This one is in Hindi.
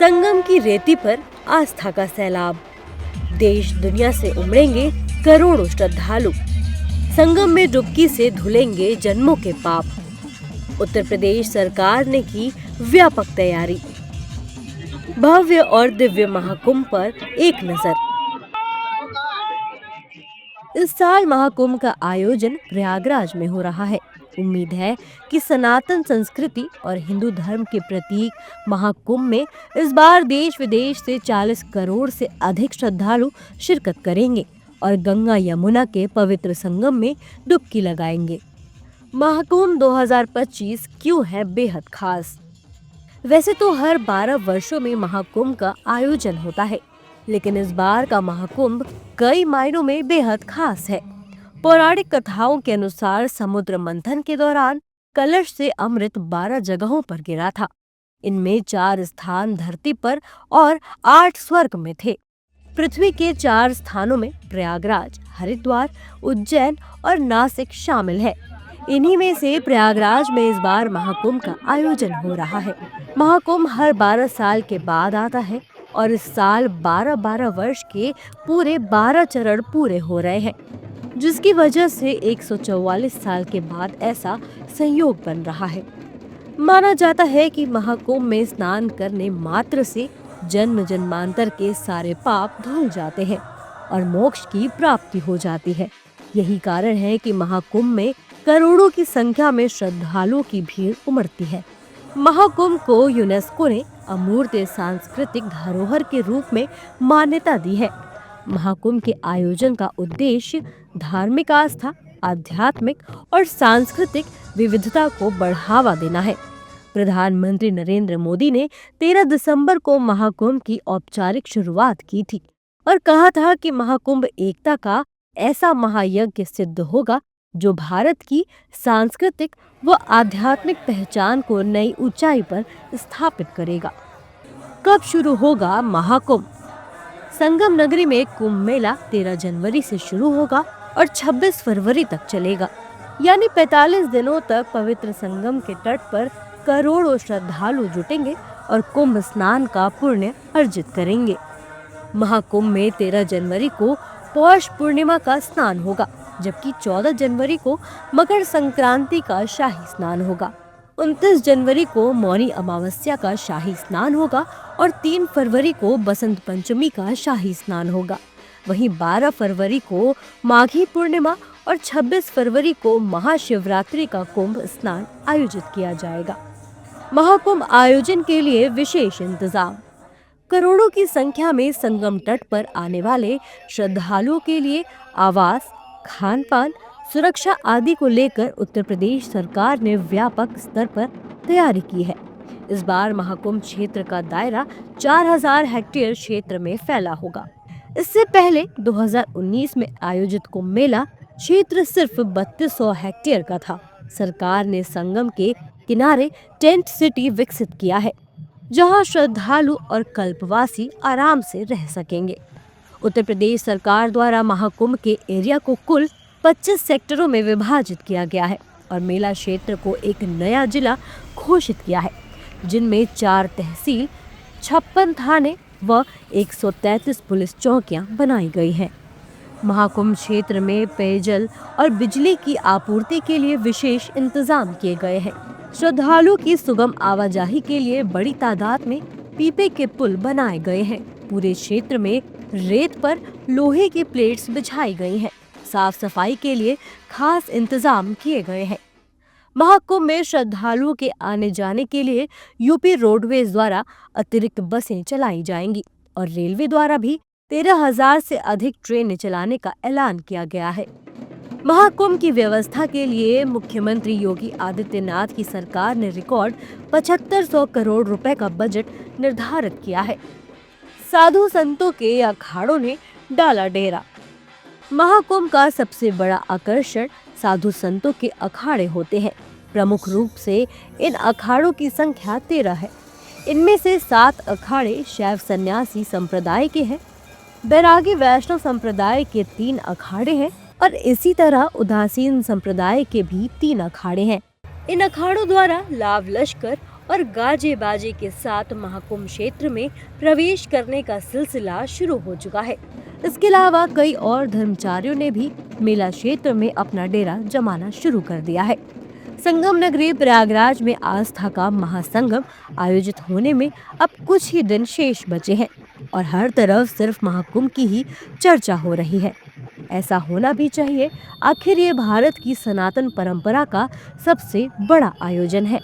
संगम की रेती पर आस्था का सैलाब। देश दुनिया से उमड़ेंगे करोड़ों श्रद्धालु। संगम में डुबकी से धुलेंगे जन्मों के पाप। उत्तर प्रदेश सरकार ने की व्यापक तैयारी। भव्य और दिव्य महाकुंभ पर एक नजर। इस साल महाकुंभ का आयोजन प्रयागराज में हो रहा है। उम्मीद है कि सनातन संस्कृति और हिंदू धर्म के प्रतीक महाकुंभ में इस बार देश विदेश से 40 करोड़ से अधिक श्रद्धालु शिरकत करेंगे और गंगा यमुना के पवित्र संगम में डुबकी लगाएंगे। महाकुंभ 2025 क्यों है बेहद खास? वैसे तो हर 12 वर्षों में महाकुंभ का आयोजन होता है, लेकिन इस बार का महाकुंभ कई मायनों में बेहद खास है। पौराणिक कथाओं के अनुसार समुद्र मंथन के दौरान कलश से अमृत 12 जगहों पर गिरा था। इनमें 4 स्थान धरती पर और 8 स्वर्ग में थे। पृथ्वी के 4 स्थानों में प्रयागराज, हरिद्वार, उज्जैन और नासिक शामिल है। इन्हीं में से प्रयागराज में इस बार महाकुंभ का आयोजन हो रहा है। महाकुंभ हर 12 साल के बाद आता है और इस साल 12-12 वर्ष के पूरे 12 चरण पूरे हो रहे हैं, जिसकी वजह से 144 साल के बाद ऐसा संयोग बन रहा है। माना जाता है कि महाकुंभ में स्नान करने मात्र से जन्म जन्मांतर के सारे पाप धुल जाते हैं और मोक्ष की प्राप्ति हो जाती है। यही कारण है कि महाकुंभ में करोड़ों की संख्या में श्रद्धालुओं की भीड़ उमड़ती है। महाकुंभ को यूनेस्को ने अमूर्त सांस्कृतिक धरोहर के रूप में मान्यता दी है। महाकुंभ के आयोजन का उद्देश्य धार्मिक आस्था, आध्यात्मिक और सांस्कृतिक विविधता को बढ़ावा देना है। प्रधानमंत्री नरेंद्र मोदी ने 13 दिसंबर को महाकुंभ की औपचारिक शुरुआत की थी और कहा था कि महाकुंभ एकता का ऐसा महायज्ञ सिद्ध होगा जो भारत की सांस्कृतिक व आध्यात्मिक पहचान को नई ऊंचाई पर स्थापित करेगा। कब शुरू होगा महाकुंभ? संगम नगरी में कुंभ मेला 13 जनवरी से शुरू होगा और 26 फरवरी तक चलेगा, यानी 45 दिनों तक पवित्र संगम के तट पर करोड़ों श्रद्धालु जुटेंगे और कुंभ स्नान का पुण्य अर्जित करेंगे। महाकुंभ में 13 जनवरी को पौष पूर्णिमा का स्नान होगा, जबकि 14 जनवरी को मकर संक्रांति का शाही स्नान होगा। 29 जनवरी को मौनी अमावस्या का शाही स्नान होगा और 3 फरवरी को बसंत पंचमी का शाही स्नान होगा। वहीं 12 फरवरी को माघी पूर्णिमा और 26 फरवरी को महाशिवरात्रि का कुंभ स्नान आयोजित किया जाएगा। महाकुंभ आयोजन के लिए विशेष इंतजाम। करोड़ों की संख्या में संगम तट पर आने वाले श्रद्धालुओं के लिए आवास, खान पान, सुरक्षा आदि को लेकर उत्तर प्रदेश सरकार ने व्यापक स्तर पर तैयारी की है। इस बार महाकुंभ क्षेत्र का दायरा 4000 हेक्टेयर क्षेत्र में फैला होगा। इससे पहले 2019 में आयोजित कुंभ मेला क्षेत्र सिर्फ 3200 हेक्टेयर का था। सरकार ने संगम के किनारे टेंट सिटी विकसित किया है, जहां श्रद्धालु और कल्पवासी आराम से रह सकेंगे। उत्तर प्रदेश सरकार द्वारा महाकुंभ के एरिया को कुल 25 सेक्टरों में विभाजित किया गया है और मेला क्षेत्र को एक नया जिला घोषित किया है, जिनमें 4 तहसील, 56 थाने व 133 पुलिस चौकियां बनाई गई हैं। महाकुंभ क्षेत्र में पेयजल और बिजली की आपूर्ति के लिए विशेष इंतजाम किए गए हैं। श्रद्धालुओं की सुगम आवाजाही के लिए बड़ी तादाद में पीपे के पुल बनाए गए हैं। पूरे क्षेत्र में रेत पर लोहे की प्लेट्स बिछाई गई हैं। साफ सफाई के लिए खास इंतजाम किए गए हैं। महाकुंभ में श्रद्धालुओं के आने जाने के लिए यूपी रोडवेज द्वारा अतिरिक्त बसें चलाई जाएंगी और रेलवे द्वारा भी 13,000 से अधिक ट्रेनें चलाने का ऐलान किया गया है। महाकुंभ की व्यवस्था के लिए मुख्यमंत्री योगी आदित्यनाथ की सरकार ने रिकॉर्ड 7500 करोड़ रुपए का बजट निर्धारित किया है। साधु संतों के अखाड़ों ने डाला डेरा। महाकुंभ का सबसे बड़ा आकर्षण साधु संतों के अखाड़े होते हैं। प्रमुख रूप से इन अखाड़ों की संख्या 13 है। इनमें से 7 अखाड़े शैव सन्यासी संप्रदाय के हैं, बैरागी वैष्णव संप्रदाय के 3 अखाड़े हैं और इसी तरह उदासीन संप्रदाय के भी 3 अखाड़े हैं। इन अखाड़ों द्वारा लाव लश्कर और गाजे बाजे के साथ महाकुंभ क्षेत्र में प्रवेश करने का सिलसिला शुरू हो चुका है। इसके अलावा कई और धर्मचारियों ने भी मेला क्षेत्र में अपना डेरा जमाना शुरू कर दिया है। संगम नगरी प्रयागराज में आस्था का महासंगम आयोजित होने में अब कुछ ही दिन शेष बचे हैं और हर तरफ सिर्फ महाकुंभ की ही चर्चा हो रही है। ऐसा होना भी चाहिए, आखिर ये भारत की सनातन परंपरा का सबसे बड़ा आयोजन है।